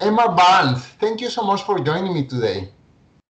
Emma Barnes, thank you so much for joining me today.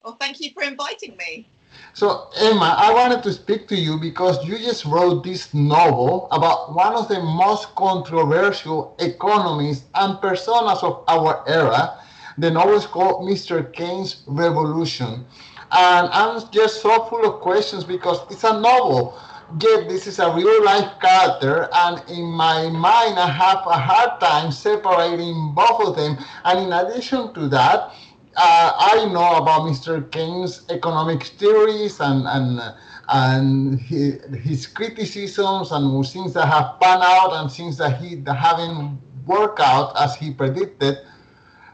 Well, thank you for inviting me. So, Emma, I wanted to speak to you because you just wrote this novel about one of the most controversial economists and personas of our era. The novel is called Mr. Keynes Revolution. And I'm just so full of questions because it's a novel. Yet this is a real life character, and in my mind, I have a hard time separating both of them. And in addition to that, I know about Mr. Keynes' economic theories and his criticisms and things that have panned out and things that haven't worked out as he predicted.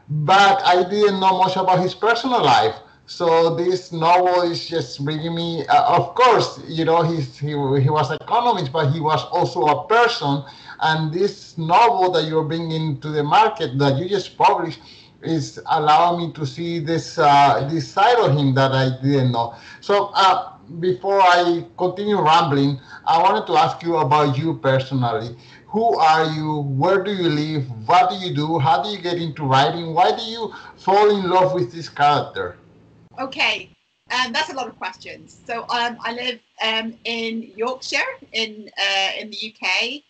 But I didn't know much about his personal life. So this novel is just bringing me. Of course, he was an economist, but he was also a person. And this novel that you're bringing to the market that you just published is allowing me to see this side of him that I didn't know. So before I continue rambling, I wanted to ask you about you personally. Who are you? Where do you live? What do you do? How do you get into writing? Why do you fall in love with this character? Okay, that's a lot of questions. So I live in Yorkshire in the UK,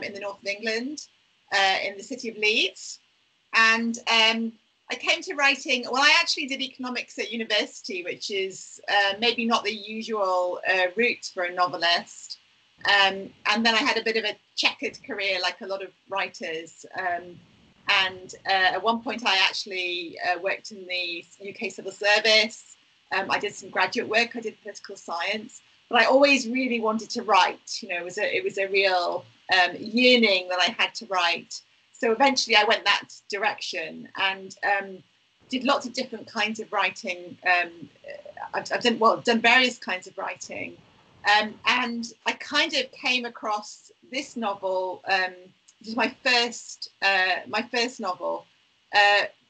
in the north of England, in the city of Leeds, and I came to writing. Well, I actually did economics at university, which is maybe not the usual route for a novelist. And then I had a bit of a checkered career, like a lot of writers. And at one point, I actually worked in the UK civil service. I did some graduate work. I did political science, but I always really wanted to write. You know, it was a real yearning that I had to write. So eventually, I went that direction and did lots of different kinds of writing. I've done various kinds of writing, and I kind of came across this novel. Which is my first novel,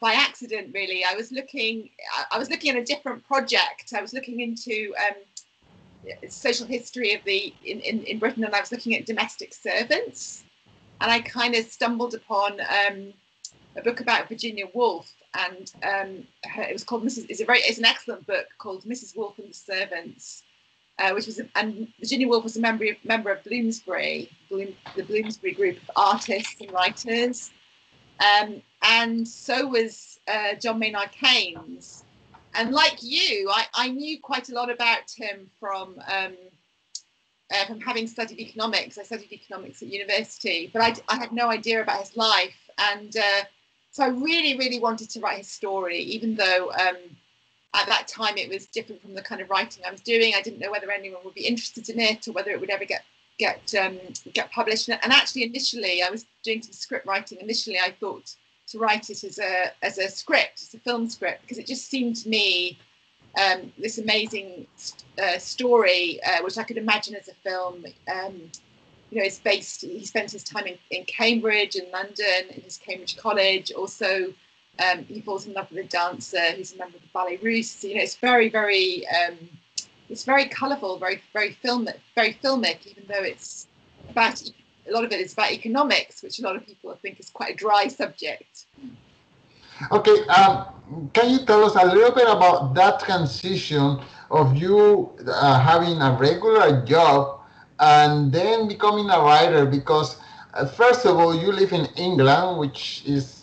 by accident. Really, I was looking at a different project. I was looking into social history of in Britain, and I was looking at domestic servants, and I kind of stumbled upon a book about Virginia Woolf, and it was called Mrs. It's an excellent book called Mrs. Woolf and the Servants, which was, and Virginia Woolf was a member of Bloomsbury, the Bloomsbury group of artists and writers, and so was John Maynard Keynes. And like you, I knew quite a lot about him from having studied economics. I studied economics at university, but I had no idea about his life, and so I really, really wanted to write his story, even though at that time it was different from the kind of writing I was doing. I didn't know whether anyone would be interested in it or whether it would ever get published. And actually, initially, I was doing some script writing. Initially, I thought to write it as a script, as a film script, because it just seemed to me this amazing story, which I could imagine as a film. It's based. He spent his time in Cambridge and London, in his Cambridge College. Also, he falls in love with a dancer who's a member of the Ballet Russe. It's very, very, it's very colourful, very, very filmic. Even though it's about a lot of it is about economics, which a lot of people think is quite a dry subject. Okay, can you tell us a little bit about that transition of you having a regular job and then becoming a writer? Because first of all, you live in England, which is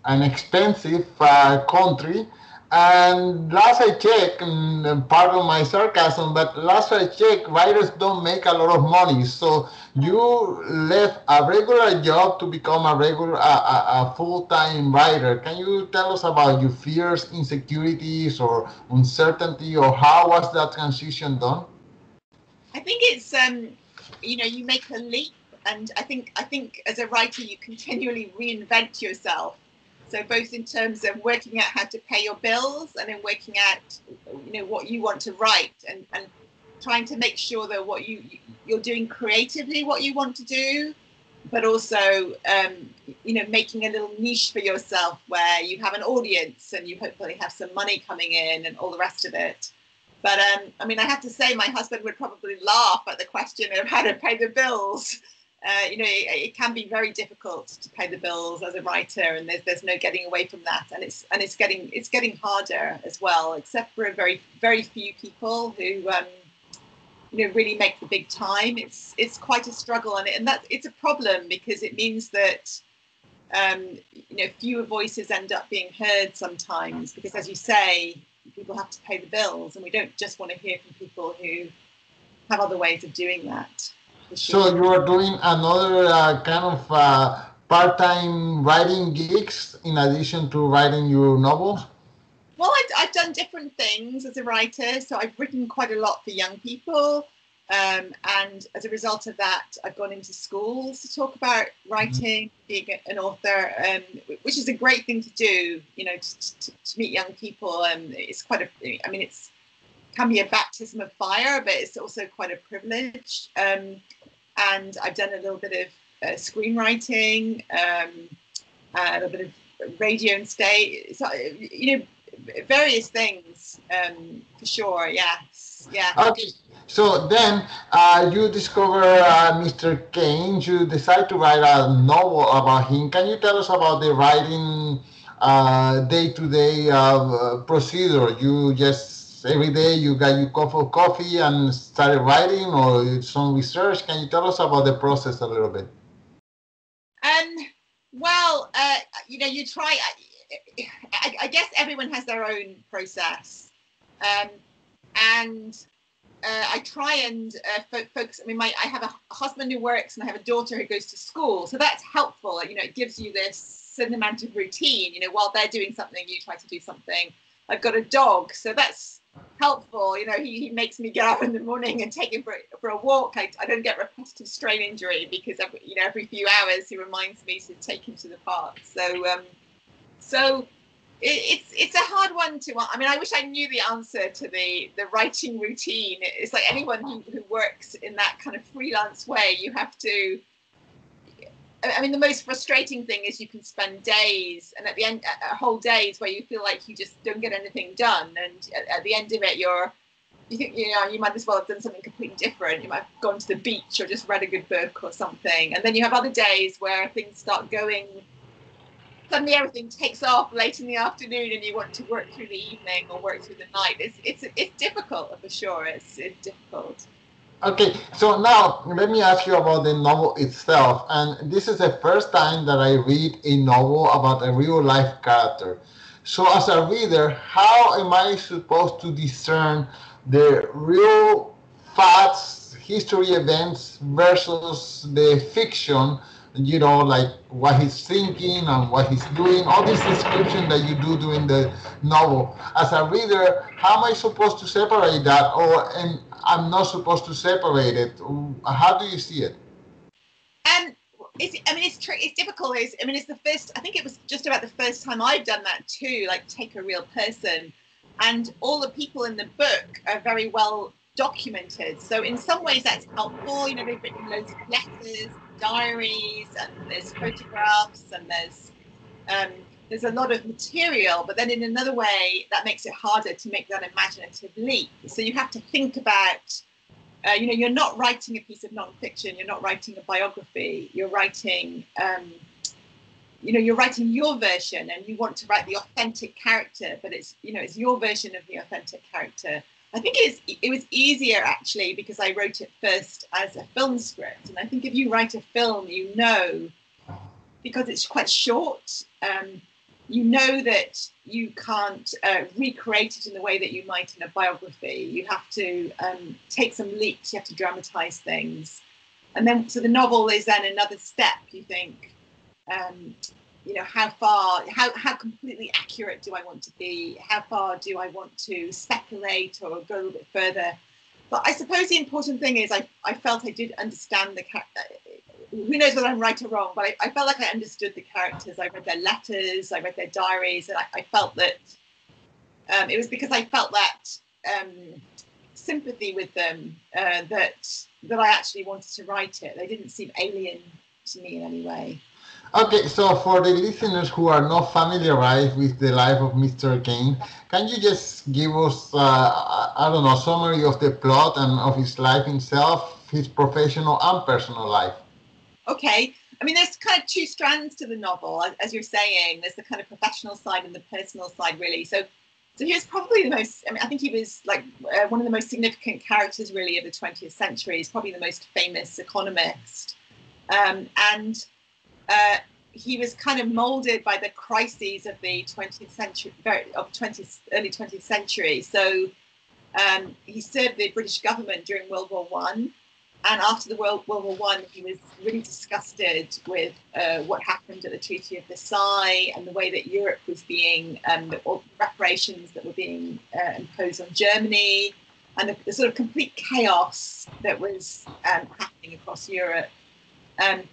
an expensive country. And last I checked, pardon my sarcasm, but last I checked, writers don't make a lot of money. So you left a regular job to become a full-time writer. Can you tell us about your fears, insecurities, or uncertainty, or how was that transition done? I think it's you make a leap, and I think as a writer you continually reinvent yourself. So both in terms of working out how to pay your bills and in working out what you want to write, and trying to make sure that you're doing creatively what you want to do, but also making a little niche for yourself where you have an audience and you hopefully have some money coming in and all the rest of it. But I have to say, my husband would probably laugh at the question of how to pay the bills. it can be very difficult to pay the bills as a writer, and there's no getting away from that. And it's getting harder as well, except for a very few people who really make the big time. It's quite a struggle, and that it's a problem because it means that fewer voices end up being heard sometimes, because, as you say, people have to pay the bills, and we don't just want to hear from people who have other ways of doing that. Sure. So you are doing another kind of part-time writing gigs in addition to writing your novels? Well, I've done different things as a writer. So I've written quite a lot for young people. And as a result of that, I've gone into schools to talk about writing, being an author, which is a great thing to do, to meet young people. It's quite it can be a baptism of fire, but it's also quite a privilege. And I've done a little bit of screenwriting, a little bit of radio and stage, so, various things, for sure. Yes, yeah. Okay, so then you discover Mr. Keynes. You decide to write a novel about him. Can you tell us about the writing day-to-day procedure? You just every day you got your cup of coffee and started writing, or some research? Can you tell us about the process a little bit? Well, you try. I guess everyone has their own process, and I try and focus. I have a husband who works, and I have a daughter who goes to school, so that's helpful. It gives you this certain amount of routine. While they're doing something, you try to do something. I've got a dog, so that's helpful. He makes me get up in the morning and take him for a walk. I don't get repetitive strain injury because every few hours he reminds me to take him to the park. So it's a hard one to. I wish I knew the answer to the writing routine. It's like anyone who works in that kind of freelance way. You have to. The most frustrating thing is you can spend days, and at the end, whole days where you feel like you just don't get anything done, and at the end of it, you think you might as well have done something completely different. You might have gone to the beach or just read a good book or something, and then you have other days where things start going. Suddenly, everything takes off late in the afternoon, and you want to work through the evening or work through the night. It's difficult for sure. It's difficult. Okay, so now let me ask you about the novel itself. And this is the first time that I read a novel about a real life character. So as a reader, how am I supposed to discern the real facts, history events versus the fiction, like what he's thinking and what he's doing, all this description that you do during the novel. As a reader, how am I supposed to separate that, and I'm not supposed to separate it? How do you see it? It's difficult. It's the first. I think it was just about the first time I've done that too. Like, take a real person, and all the people in the book are very well documented. So in some ways that's helpful. They've written loads of letters, diaries, and there's photographs, and there's a lot of material. But then in another way, that makes it harder to make that imaginative leap. So you have to think about. You're not writing a piece of nonfiction. You're not writing a biography. You're writing. You're writing your version, and you want to write the authentic character, but it's your version of the authentic character. I think it was easier actually because I wrote it first as a film script, and I think if you write a film, because it's quite short, that you can't recreate it in the way that you might in a biography. You have to take some leaps. You have to dramatize things, and then so the novel is then another step. You think. How completely accurate do I want to be? How far do I want to speculate or go a little bit further? But I suppose the important thing is I felt I did understand the character. Who knows whether I'm right or wrong, but I felt like I understood the characters. I read their letters, I read their diaries, and I felt that it was because I felt that sympathy with them that I actually wanted to write it. They didn't seem alien to me in any way. Okay, so for the listeners who are not familiarized with the life of Mr. Keynes, can you just give us, summary of the plot and of his life himself, his professional and personal life? Okay. I mean, there's kind of two strands to the novel, as you're saying. There's the kind of professional side and the personal side, really. So he was probably the most, I mean, I think he was like one of the most significant characters, really, of the 20th century. He's probably the most famous economist. And he was kind of molded by the crises of the 20th century, early 20th century. So he served the British government during World War One. And after the World War One, he was really disgusted with what happened at the Treaty of Versailles and the way that Europe was being, the reparations that were being imposed on Germany, and the sort of complete chaos that was happening across Europe. And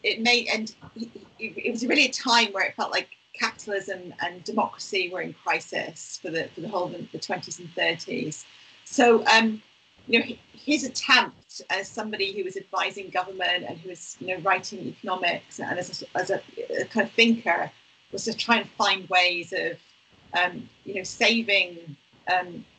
it was really a time where it felt like capitalism and democracy were in crisis for the whole of the 20s and 30s. So his attempt as somebody who was advising government and who was writing economics and as a kind of thinker was to try and find ways of saving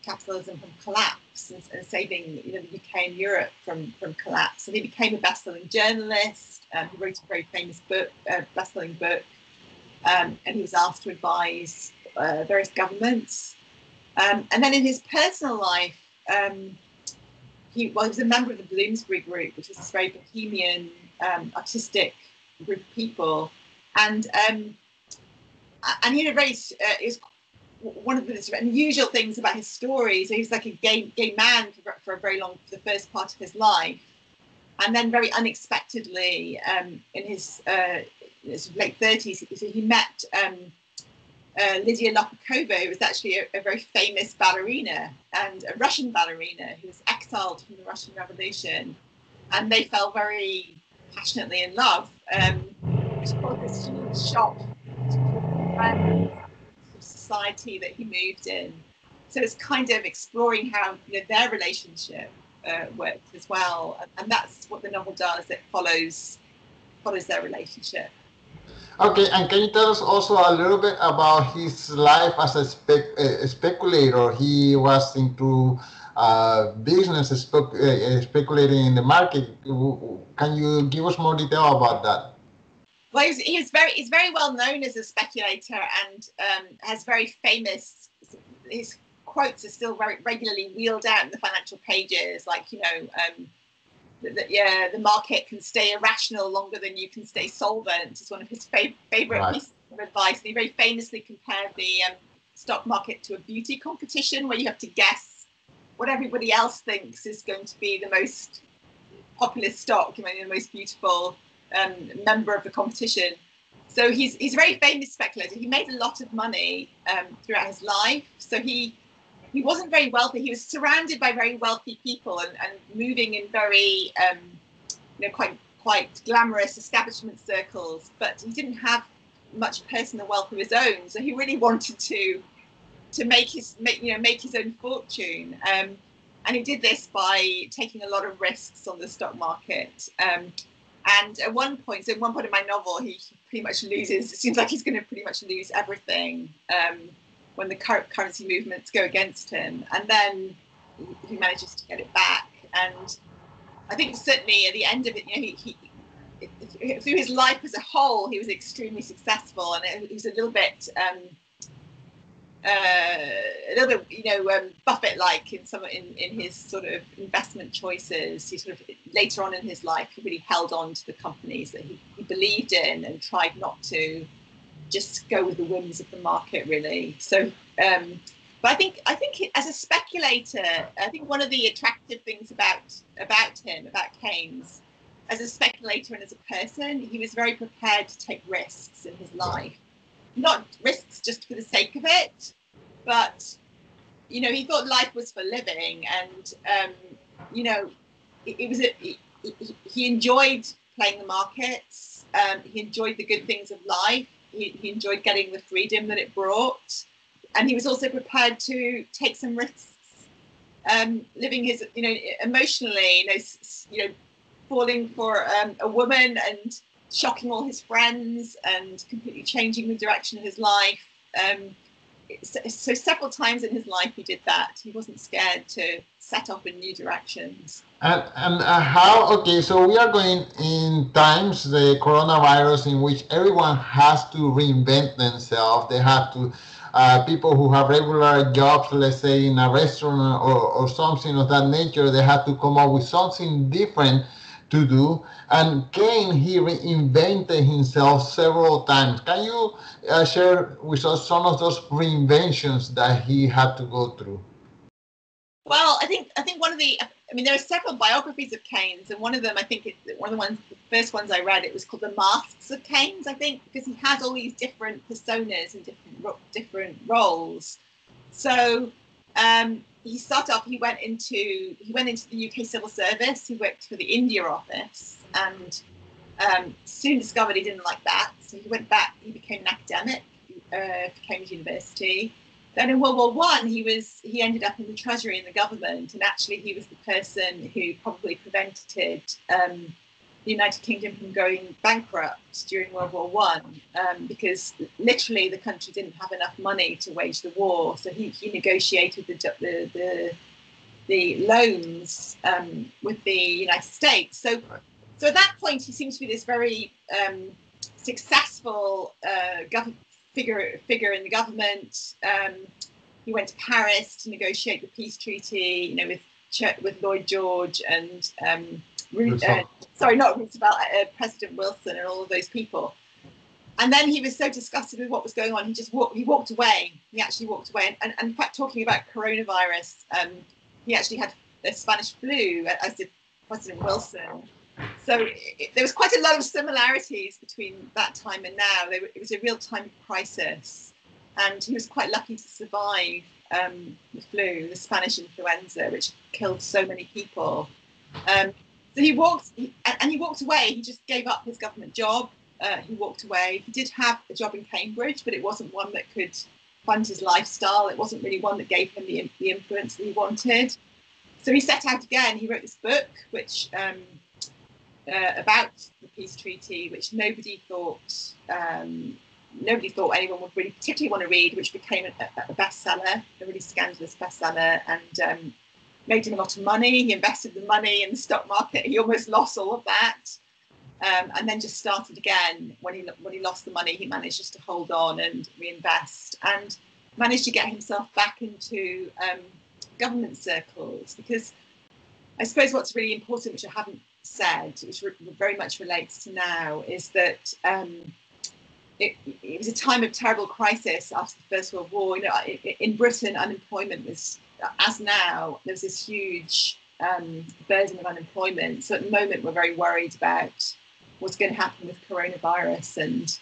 capitalism from collapse and saving the UK and Europe from collapse. And he became a best-selling journalist. He wrote a very famous book, best-selling book, and he was asked to advise various governments. And then in his personal life, he was a member of the Bloomsbury Group, which was this very bohemian, artistic group of people, and he had a very one of the unusual things about his story. So he was like a gay man for the first part of his life. And then very unexpectedly, in his late 30s, he met Lydia who was actually a very famous ballerina, and a Russian ballerina who was exiled from the Russian Revolution. And they fell very passionately in love, which caused this huge shock to the society that he moved in. So it's kind of exploring how their relationship worked as well, and that's what the novel does. It follows their relationship. Okay, and can you tell us also a little bit about his life as a speculator? He was into business, speculating in the market. Can you give us more detail about that? Well, he's very well known as a speculator, and has very famous. His quotes are still very regularly wheeled out in the financial pages, like the market can stay irrational longer than you can stay solvent. Is one of his favorite pieces of advice. He very famously compared the stock market to a beauty competition where you have to guess what everybody else thinks is going to be the most popular stock, the most beautiful member of the competition. So he's a very famous speculator. He made a lot of money throughout his life. So he wasn't very wealthy. He was surrounded by very wealthy people and moving in very quite glamorous establishment circles, but he didn't have much personal wealth of his own. So he really wanted to make his own fortune. And he did this by taking a lot of risks on the stock market. And at one point in my novel, he pretty much loses. It seems like he's going to pretty much lose everything when the currency movements go against him. And then he manages to get it back. And I think certainly at the end of it, he through his life as a whole, he was extremely successful. And he was a little bit Buffett-like in his sort of investment choices. He sort of later on in his life, he really held on to the companies that he believed in and tried not to just go with the whims of the market, really. So, but I think as a speculator, I think one of the attractive things about Keynes, as a speculator and as a person, he was very prepared to take risks in his life. Not risks just for the sake of it, but he thought life was for living, and he enjoyed playing the markets. He enjoyed the good things of life. He enjoyed getting the freedom that it brought, and he was also prepared to take some risks, living his emotionally, falling for a woman and shocking all his friends and completely changing the direction of his life. so several times in his life he did that. He wasn't scared to set off in new directions. And how, okay, so we are going in times, the coronavirus, in which everyone has to reinvent themselves. They have to, people who have regular jobs, let's say in a restaurant or something of that nature, they have to come up with something different to do. And Keynes, he reinvented himself several times. Can you share with us some of those reinventions that he had to go through? Well, I think one of the, I mean, there are several biographies of Keynes, and one of them, I think, one of the first ones I read, it was called The Masks of Keynes, I think, because he had all these different personas and different roles. So he started off. He went into the UK civil service. He worked for the India office, and soon discovered he didn't like that. So he went back. He became an academic for Cambridge University. Then in World War One, he ended up in the Treasury in the government, and actually he was the person who probably prevented the United Kingdom from going bankrupt during World War One, because literally the country didn't have enough money to wage the war. So he negotiated the loans with the United States. So at that point, he seems to be this very successful figure in the government. He went to Paris to negotiate the peace treaty, with Lloyd George and President Wilson and all of those people. And then he was so disgusted with what was going on, he walked away. He actually walked away. And in fact, talking about coronavirus, he actually had the Spanish flu, as did President Wilson. So there was quite a lot of similarities between that time and now. It was a real time of crisis, and he was quite lucky to survive the flu, the Spanish influenza, which killed so many people. So he walked away. He just gave up his government job. He walked away. He did have a job in Cambridge, but it wasn't one that could fund his lifestyle. It wasn't really one that gave him the influence that he wanted. So he set out again. He wrote this book, which about the peace treaty, which nobody thought anyone would really particularly want to read, which became a bestseller, a really scandalous bestseller, and made him a lot of money. He invested the money in the stock market. He almost lost all of that, and then just started again. When he lost the money, he managed just to hold on and reinvest, and managed to get himself back into government circles. Because I suppose what's really important, which I haven't said, which very much relates to now, is that it was a time of terrible crisis after the First World War. In Britain, unemployment was, as now, there was this huge burden of unemployment. So at the moment, we're very worried about what's going to happen with coronavirus and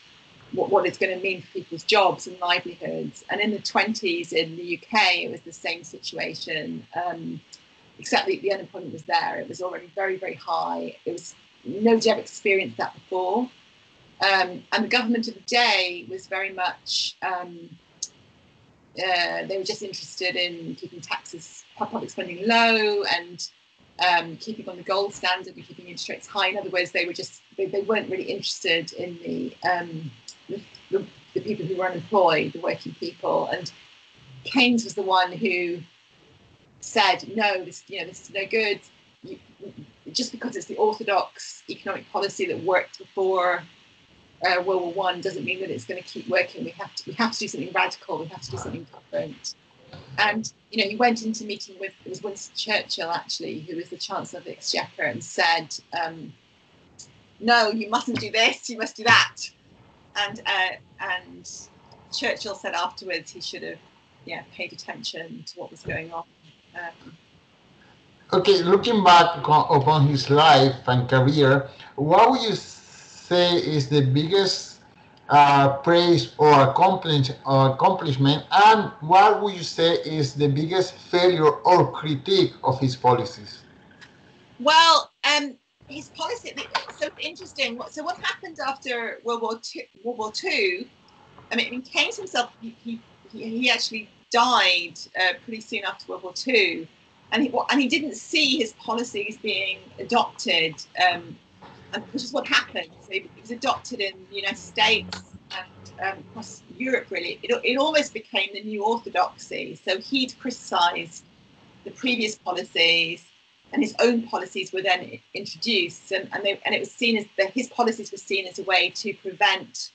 what it's going to mean for people's jobs and livelihoods. And in the 20s in the UK, it was the same situation. Except the unemployment was there. It was already very, very high. Nobody ever experienced that before. And the government of the day was very much, they were just interested in keeping taxes, public spending low, and keeping on the gold standard and keeping interest rates high. In other words, they weren't really interested in the people who were unemployed, the working people. And Keynes was the one who said, no, this is no good. Just because it's the orthodox economic policy that worked before World War One doesn't mean that it's going to keep working. We have to do something radical. We have to do something different. And he went into meeting with, it was Winston Churchill actually, who was the Chancellor of the Exchequer, and said, no, you mustn't do this. You must do that. And Churchill said afterwards he should have paid attention to what was going on. Okay, looking back upon his life and career, what would you say is the biggest praise or accomplishment, and what would you say is the biggest failure or critique of his policies? Well, his policy, so interesting. So what happened after World War II? I mean, Keynes himself, he actually died pretty soon after World War II, and he didn't see his policies being adopted, which is what happened. So it was adopted in the United States, and across Europe, really, it almost became the new orthodoxy. So he'd criticised the previous policies, and his own policies were then introduced, and it was seen as his policies were seen as a way to prevent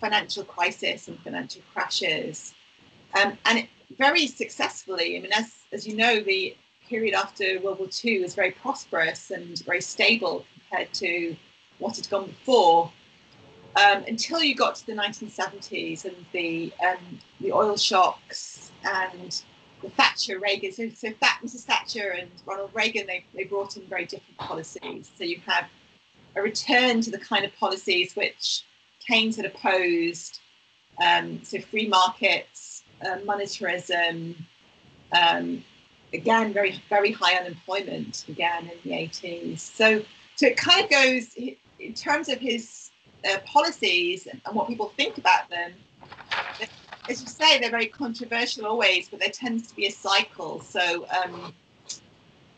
financial crisis and financial crashes, and it, very successfully. I mean, as you know, the period after World War II was very prosperous and very stable compared to what had gone before, until you got to the 1970s and the oil shocks and the Thatcher Reagan. So Mrs. Thatcher and Ronald Reagan, they brought in very different policies. So you have a return to the kind of policies which Keynes had opposed. So free markets, monetarism, again, very, very high unemployment again in the 80s. So it kind of goes, in terms of his policies and what people think about them, as you say, they're very controversial always, but there tends to be a cycle. So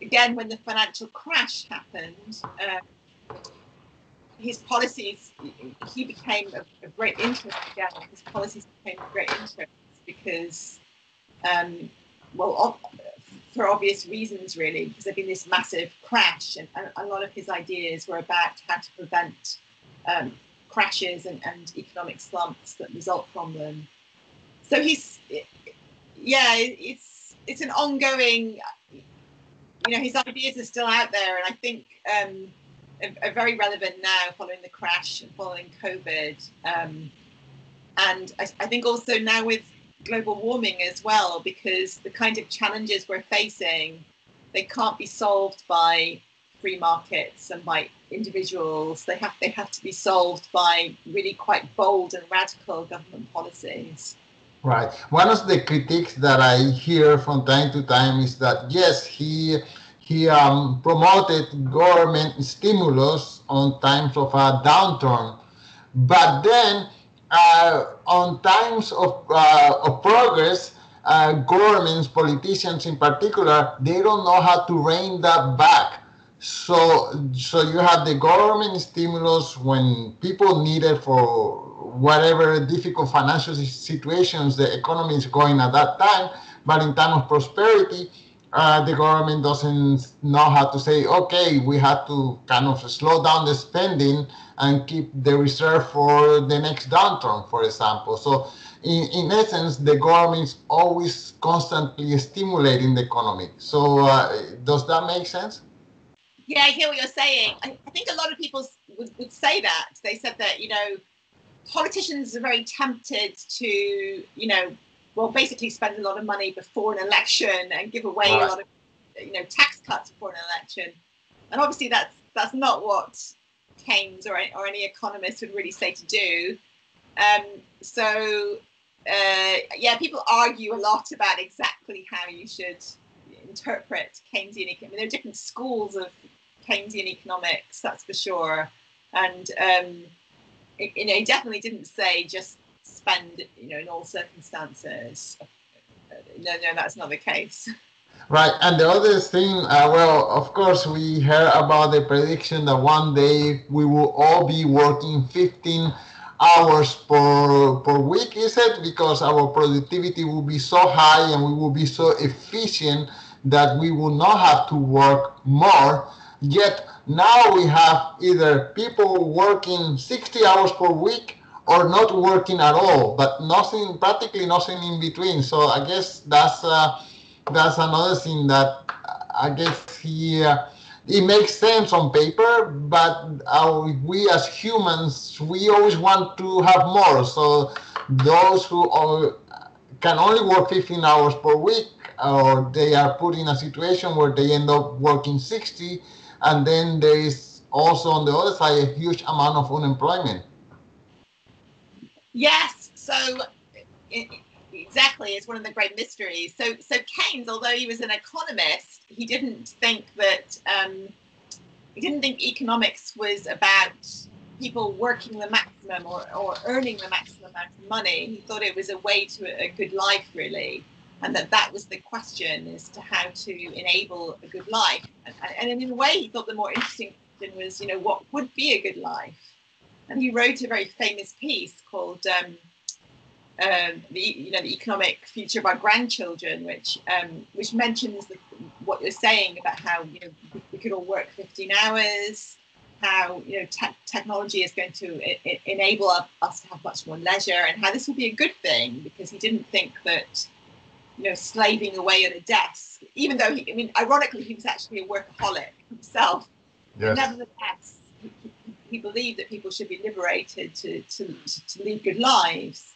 again, when the financial crash happened, his policies, he became of great interest again. His policies became of great interest because, for obvious reasons, really, because there'd been this massive crash, and a lot of his ideas were about how to prevent crashes and economic slumps that result from them. So it's an ongoing, his ideas are still out there, and I think are very relevant now following the crash and following COVID. And I think also now with global warming as well, because the kind of challenges we're facing, they can't be solved by free markets and by individuals. They have to be solved by really quite bold and radical government policies. Right. One of the critiques that I hear from time to time is that yes, he promoted government stimulus on times of a downturn, but then on times of progress, governments, politicians in particular, they don't know how to rein that back. So you have the government stimulus when people need it for whatever difficult financial situations the economy is going at that time. But in time of prosperity, the government doesn't know how to say, okay, we have to kind of slow down the spending and keep the reserve for the next downturn, for example. So in essence, the government is always constantly stimulating the economy. So does that make sense? Yeah, I hear what you're saying. I think a lot of people would say that. They said that, politicians are very tempted to, basically spend a lot of money before an election and give away a lot of, tax cuts before an election. And obviously that's not what Keynes or any economist would really say to do. People argue a lot about exactly how you should interpret Keynesian economics. I mean, there are different schools of Keynesian economics, that's for sure. And he definitely didn't say just spend, in all circumstances. No, that's not the case. Right, and the other thing, of course, we heard about the prediction that one day we will all be working 15 hours per week, is it? Because our productivity will be so high and we will be so efficient that we will not have to work more. Yet now we have either people working 60 hours per week or not working at all, but practically nothing in between. So I guess that's another thing that I guess it makes sense on paper, but we as humans, we always want to have more. So those who can only work 15 hours per week, or they are put in a situation where they end up working 60, and then there is also on the other side a huge amount of unemployment. Yes, so exactly, it's one of the great mysteries. So Keynes, although he was an economist, he didn't think economics was about people working the maximum or earning the maximum amount of money. He thought it was a way to a good life, really, and that was the question as to how to enable a good life. And in a way, he thought the more interesting question was, what would be a good life? And he wrote a very famous piece called the economic future of our grandchildren, which mentions what you're saying about how we could all work 15 hours, how technology is going to enable us to have much more leisure, and how this will be a good thing, because he didn't think that slaving away at a desk, even though ironically he was actually a workaholic himself. Yes. But nevertheless, he believed that people should be liberated to lead good lives.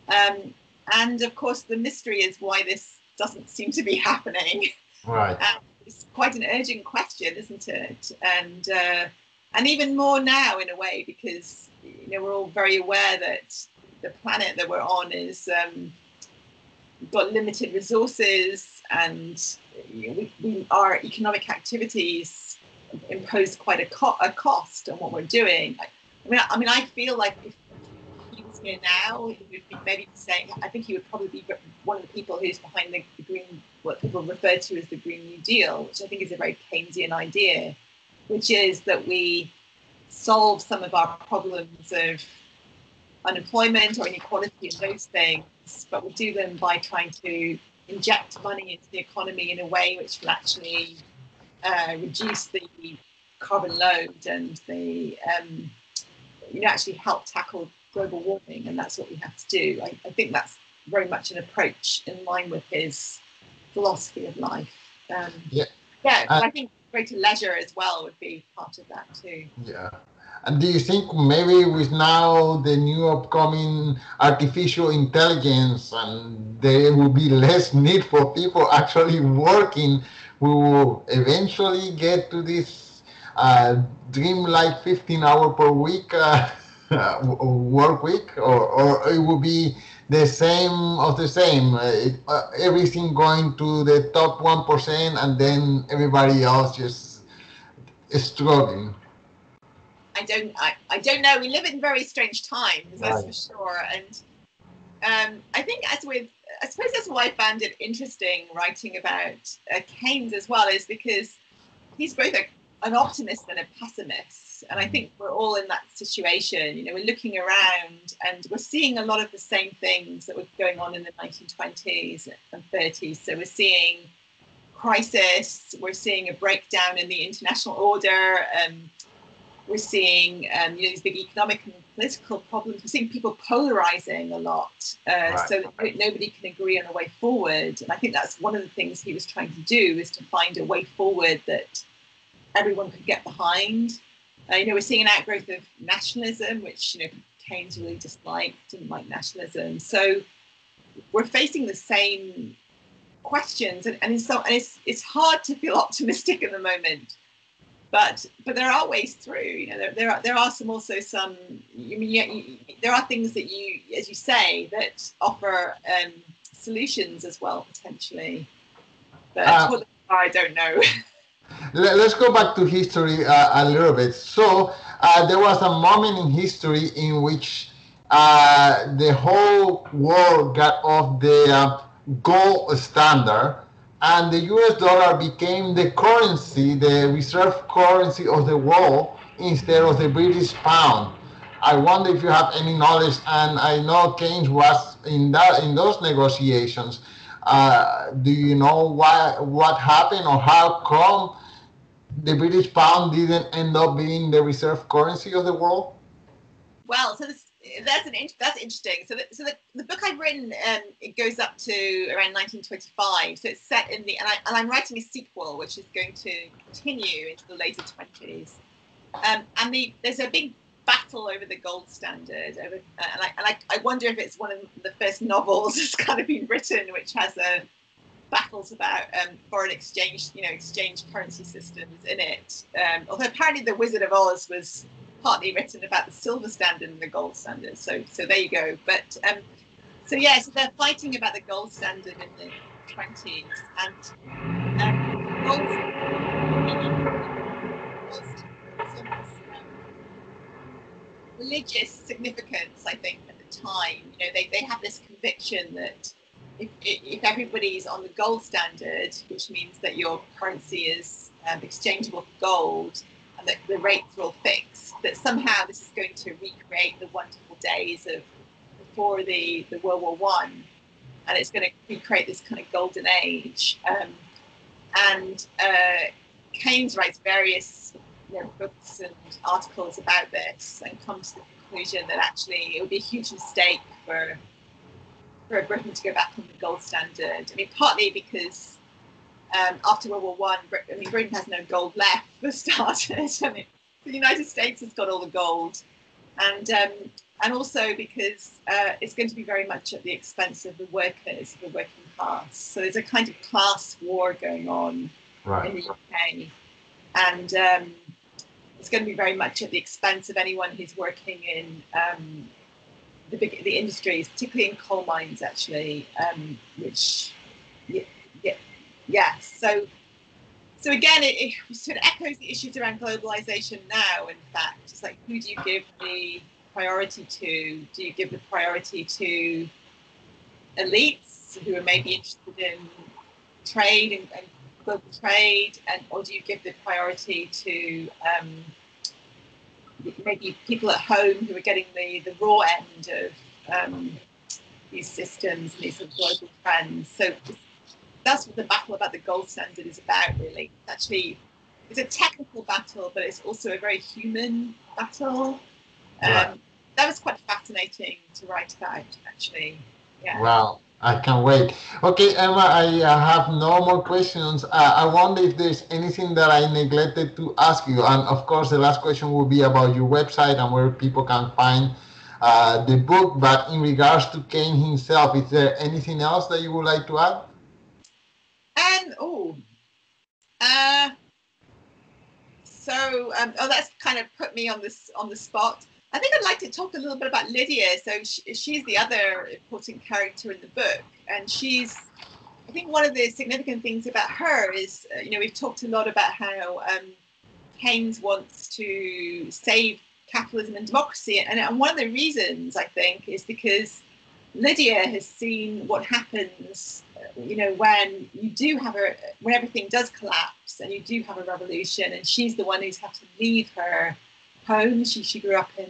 And of course, the mystery is why this doesn't seem to be happening. Right. It's quite an urgent question, isn't it? And even more now, in a way, because we're all very aware that the planet that we're on is got limited resources, and our economic activities impose quite a cost on what we're doing. I mean, I feel like if he was here now, he would be maybe saying, I think he would probably be one of the people who's behind the green, what people refer to as the Green New Deal, which I think is a very Keynesian idea, which is that we solve some of our problems of unemployment or inequality and those things, but we do them by trying to inject money into the economy in a way which will actually reduce the carbon load and the actually help tackle global warming, and that's what we have to do. I think that's very much an approach in line with his philosophy of life. But I think greater leisure as well would be part of that too. Yeah. And do you think maybe with now the new upcoming artificial intelligence, and there will be less need for people actually working, we will eventually get to this dream-like 15-hour per week work week, or it will be the same of the same, everything going to the top 1% and then everybody else just struggling? I don't know. We live in very strange times, that's for sure. And I think I suppose that's why I found it interesting writing about Keynes as well, is because he's both an optimist and a pessimist. And I think we're all in that situation. We're looking around and we're seeing a lot of the same things that were going on in the 1920s and 30s. So we're seeing crisis, we're seeing a breakdown in the international order, we're seeing these big economic and political problems. We're seeing people polarizing a lot, so that nobody can agree on a way forward. And I think that's one of the things he was trying to do, is to find a way forward that everyone could get behind. We're seeing an outgrowth of nationalism, which Keynes really didn't like nationalism. So we're facing the same questions, and it's hard to feel optimistic at the moment. But there are ways through. There are some there are things that as you say, that offer solutions as well, potentially. But what they are, I don't know. Let's go back to history a little bit. So there was a moment in history in which the whole world got off the gold standard, and the US dollar became the currency, the reserve currency of the world, instead of the British pound. I wonder if you have any knowledge, and I know Keynes was in those negotiations. Do you know what happened, or how come the British pound didn't end up being the reserve currency of the world? Well, so that's interesting. So the book I've written, it goes up to around 1925. So it's set in and I'm writing a sequel, which is going to continue into the later 20s. And there's a big battle over the gold standard. I wonder if it's one of the first novels that's kind of been written, which has battles about foreign exchange, exchange currency systems in it. Although apparently The Wizard of Oz was partly written about the silver standard and the gold standard. So there you go. But so they're fighting about the gold standard in the 20s, and gold religious significance, I think, at the time. They have this conviction that if everybody's on the gold standard, which means that your currency is exchangeable for gold, and that the rates are all fixed, that somehow this is going to recreate the wonderful days of before the World War One, and it's going to create this kind of golden age. And Keynes writes various books and articles about this, and comes to the conclusion that actually it would be a huge mistake for Britain to go back on the gold standard. I mean, partly because after World War One, Britain has no gold left for starters. I mean, the United States has got all the gold, and also because it's going to be very much at the expense of the workers, the working class. So there's a kind of class war going on in the UK, and it's going to be very much at the expense of anyone who's working in the industries, particularly in coal mines, actually, which, So again, it sort of echoes the issues around globalization now. In fact, it's like, who do you give the priority to? Do you give the priority to elites who are maybe interested in trade and global trade, or do you give the priority to maybe people at home who are getting the raw end of these systems and these sort of global trends? So that's what the battle about the gold standard is about, really. Actually, it's a technical battle, but it's also a very human battle. That was quite fascinating to write about, actually. Yeah. Wow, I can't wait. Okay, Emma, I have no more questions. I wonder if there's anything that I neglected to ask you. And of course, the last question will be about your website and where people can find the book. But in regards to Keynes himself, is there anything else that you would like to add? That's kind of put me on the spot. I think I'd like to talk a little bit about Lydia. So she's the other important character in the book, and I think one of the significant things about her is, we've talked a lot about how Keynes wants to save capitalism and democracy, and one of the reasons, I think, is because Lydia has seen what happens, when you do have when everything does collapse and you do have a revolution, and she's the one who's had to leave her home. She grew up in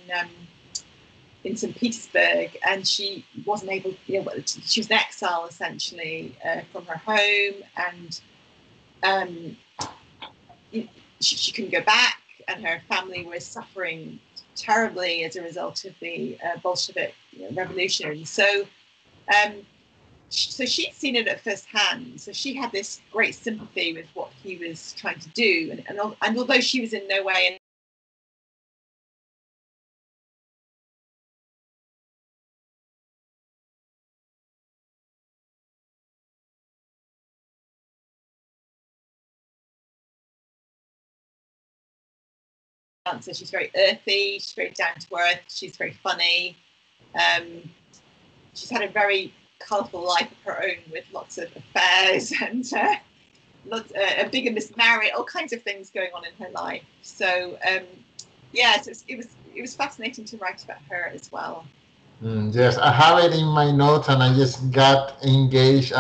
St. Petersburg, and she wasn't able, she was in exile essentially from her home, and she couldn't go back, and her family was suffering terribly as a result of the Bolshevik revolution. So she'd seen it at first hand. So she had this great sympathy with what he was trying to do. And although she was in no way so she's very earthy, she's very down to earth, she's very funny. She's had a very colourful life of her own with lots of affairs and a bigamous marriage, all kinds of things going on in her life. So it was fascinating to write about her as well. Yes, I have it in my notes, and I just got engaged,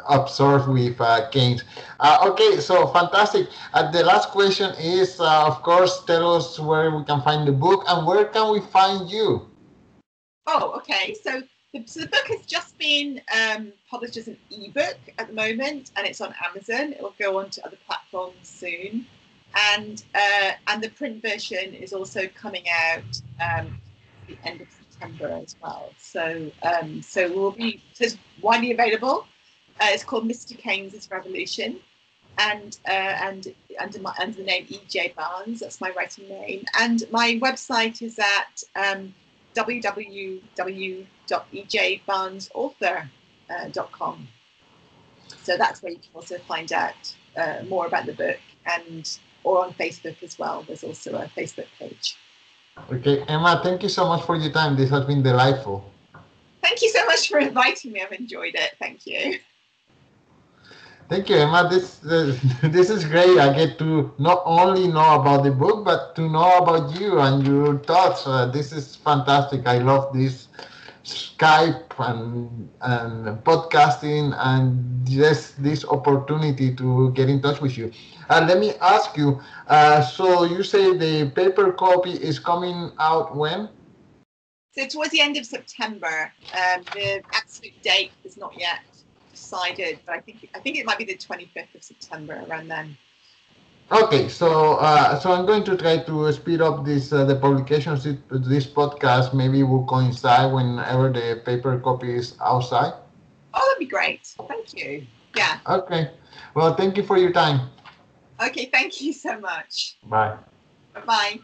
absorbed with Keynes. Okay, so fantastic. The last question is, of course, tell us where we can find the book and where can we find you? Oh, okay. So the book has just been published as an ebook at the moment, and it's on Amazon. It will go on to other platforms soon, and the print version is also coming out the end of September as well. So it's widely available. It's called Mr. Keynes' Revolution, and under the name E.J. Barnes. That's my writing name, and my website is at www.ejbarnesauthor.com. So that's where you can also find out more about the book, or on Facebook as well. There's also a Facebook page. Okay, Emma, thank you so much for your time. This has been delightful. Thank you so much for inviting me. I've enjoyed it. Thank you. Thank you, Emma. This is great. I get to not only know about the book, but to know about you and your thoughts. This is fantastic. I love this Skype and podcasting and just this opportunity to get in touch with you. Let me ask you, so you say the paper copy is coming out when? So towards the end of September, the absolute date is not yet decided, but I think it might be the 25th of September, around then. Okay, so I'm going to try to speed up the publications of this podcast. Maybe will coincide whenever the paper copy is outside. Oh, that'd be great. Thank you. Yeah. Okay. Well, thank you for your time. Okay, thank you so much. Bye. Bye-bye.